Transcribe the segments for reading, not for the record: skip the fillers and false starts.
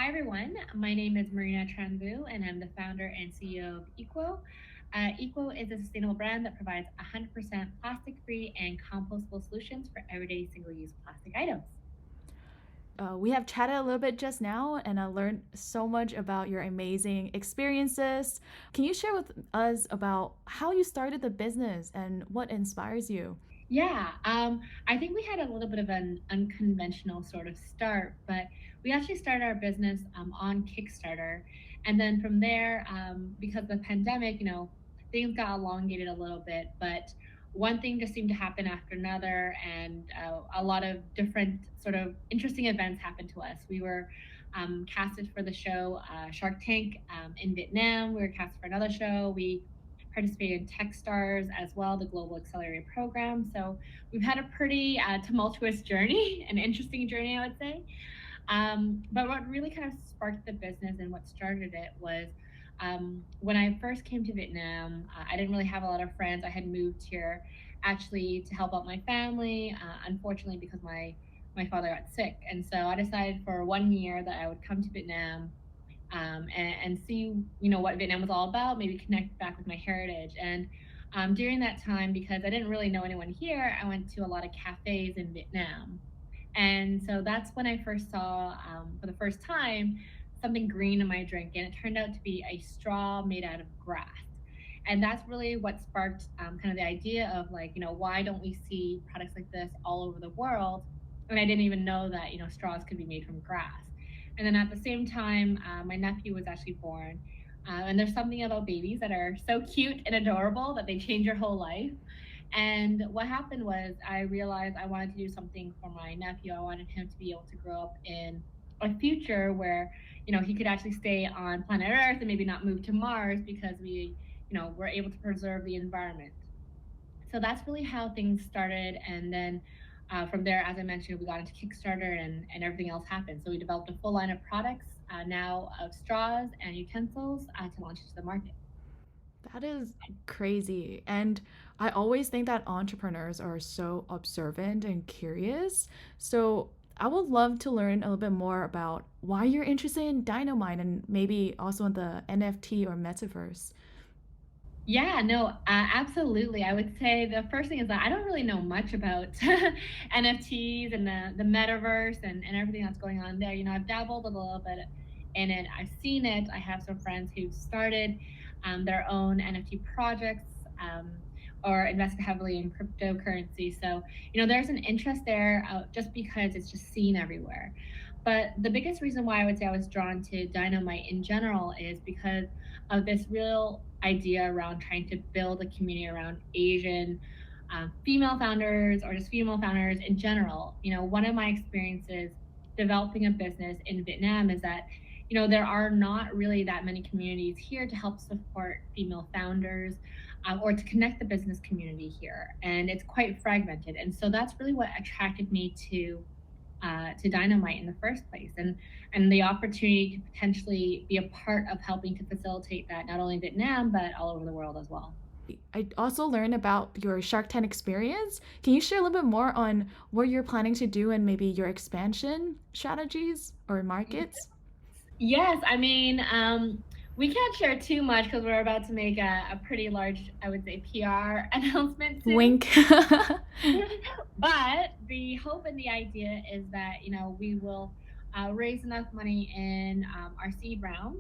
everyone. My name is Marina Tran-Vu, and I'm the founder and CEO of EQUO. EQUO is a sustainable brand that provides 100% plastic-free and compostable solutions for everyday single-use plastic items. We have chatted a little bit just now, and I learned so much about your amazing experiences. Can you share with us about how you started the business and what inspires you? I think we had a little bit of an unconventional sort of start, but we actually started our business on Kickstarter. And then from there, because of the pandemic, things got elongated a little bit, but one thing just seemed to happen after another, and a lot of different sort of interesting events happened to us. We were casted for the show Shark Tank in Vietnam. We were casted for another show. We participated in Techstars as well, the Global Accelerator Program. So we've had a pretty tumultuous journey, an interesting journey, I would say. But what really kind of sparked the business and what started it was when I first came to Vietnam. I didn't really have a lot of friends. I had moved here actually to help out my family, unfortunately, because my father got sick. And so I decided for 1 year that I would come to Vietnam and see what Vietnam was all about, maybe connect back with my heritage. And during that time, because I didn't really know anyone here, I went to a lot of cafes in Vietnam. And so that's when I first saw, for the first time, something green in my drink, and it turned out to be a straw made out of grass. And that's really what sparked kind of the idea of like, why don't we see products like this all over the world? And I didn't even know that straws could be made from grass. And then at the same time, my nephew was actually born. And there's something about babies that are so cute and adorable that they change your whole life. And what happened was I realized I wanted to do something for my nephew. I wanted him to be able to grow up in a future where, he could actually stay on planet Earth and maybe not move to Mars because we, were able to preserve the environment. So that's really how things started. And then from there, as I mentioned, we got into Kickstarter and everything else happened. So we developed a full line of products now of straws and utensils to launch into the market. That is crazy. And I always think that entrepreneurs are so observant and curious. So I would love to learn a little bit more about why you're interested in dynamite and maybe also in the NFT or metaverse. Yeah, no, absolutely. I would say the first thing is that I don't really know much about NFTs and the metaverse and everything that's going on there. I've dabbled a little bit in it. I've seen it. I have some friends who've started their own NFT projects or invested heavily in cryptocurrency. So, there's an interest there just because it's just seen everywhere. But the biggest reason why I would say I was drawn to dynamite in general is because of this real idea around trying to build a community around Asian female founders or just female founders in general. One of my experiences developing a business in Vietnam is that, there are not really that many communities here to help support female founders or to connect the business community here. And it's quite fragmented. And so that's really what attracted me to Dynamite in the first place, and the opportunity to potentially be a part of helping to facilitate that not only in Vietnam but all over the world as well. I also learned about your Shark Tank experience. Can you share a little bit more on what you're planning to do and maybe your expansion strategies or markets? Yes, I mean, we can't share too much because we're about to make a pretty large, I would say, PR announcement soon. Wink. But the hope and the idea is that we will raise enough money in our seed round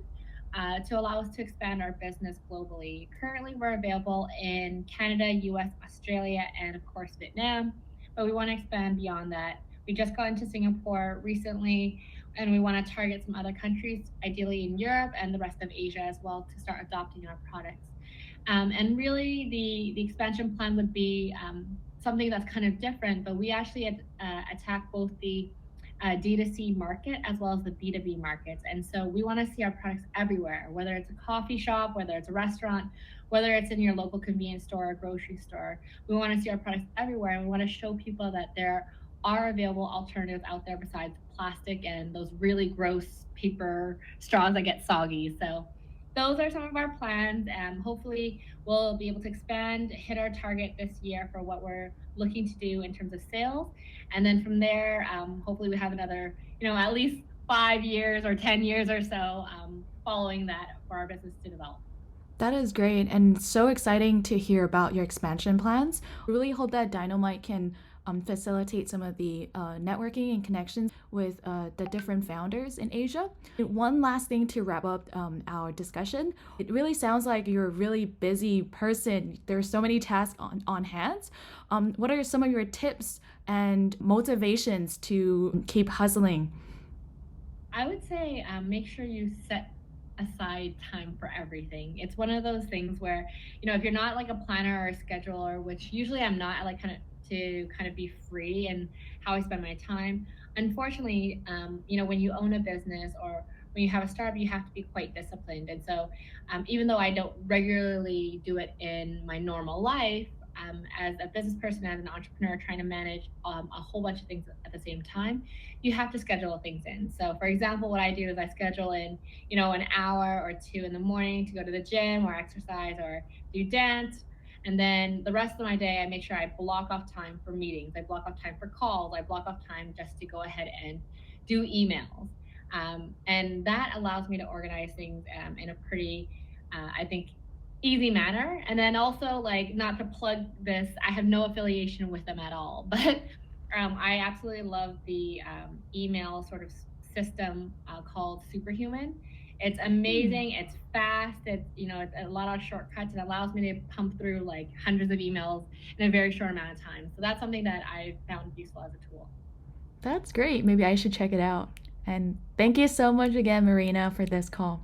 to allow us to expand our business globally. Currently, we're available in Canada, US, Australia, and of course Vietnam, but we want to expand beyond that. We just got into Singapore recently, and we want to target some other countries, ideally in Europe and the rest of Asia as well, to start adopting our products. And really, the expansion plan would be something that's kind of different, but we actually attack both the D2C market as well as the B2B markets. And so we want to see our products everywhere, whether it's a coffee shop, whether it's a restaurant, whether it's in your local convenience store or grocery store. We want to see our products everywhere, and we want to show people that there are available alternatives out there besides plastic and those really gross paper straws that get soggy. So those are some of our plans, and hopefully we'll be able to expand, hit our target this year for what we're looking to do in terms of sales. And then from there, hopefully we have another, at least 5 years or 10 years or so following that for our business to develop. That is great and so exciting to hear about your expansion plans. We really hope that Dynamite can facilitate some of the networking and connections with the different founders in Asia. One last thing to wrap up our discussion. It really sounds like you're a really busy person. There's so many tasks on hand. What are some of your tips and motivations to keep hustling? I would say make sure you set aside time for everything. It's one of those things where, if you're not like a planner or a scheduler, which usually I'm not, I like kind of be free and how I spend my time. Unfortunately, when you own a business or when you have a startup, you have to be quite disciplined. And so, even though I don't regularly do it in my normal life, as a business person, as an entrepreneur, trying to manage a whole bunch of things at the same time, you have to schedule things in. So, for example, what I do is I schedule in, an hour or two in the morning to go to the gym or exercise or do dance. And then the rest of my day, I make sure I block off time for meetings. I block off time for calls. I block off time just to go ahead and do emails. And that allows me to organize things in a pretty, I think, easy manner. And then also, like, not to plug this, I have no affiliation with them at all, but I absolutely love the email sort of system called Superhuman. It's Hmm. amazing. It's fast. It's a lot of shortcuts. It allows me to pump through like hundreds of emails in a very short amount of time. So that's something that I found useful as a tool. That's great. Maybe I should check it out. And thank you so much again, Marina, for this call.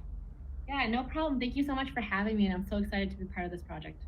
Yeah, no problem. Thank you so much for having me, and I'm so excited to be part of this project.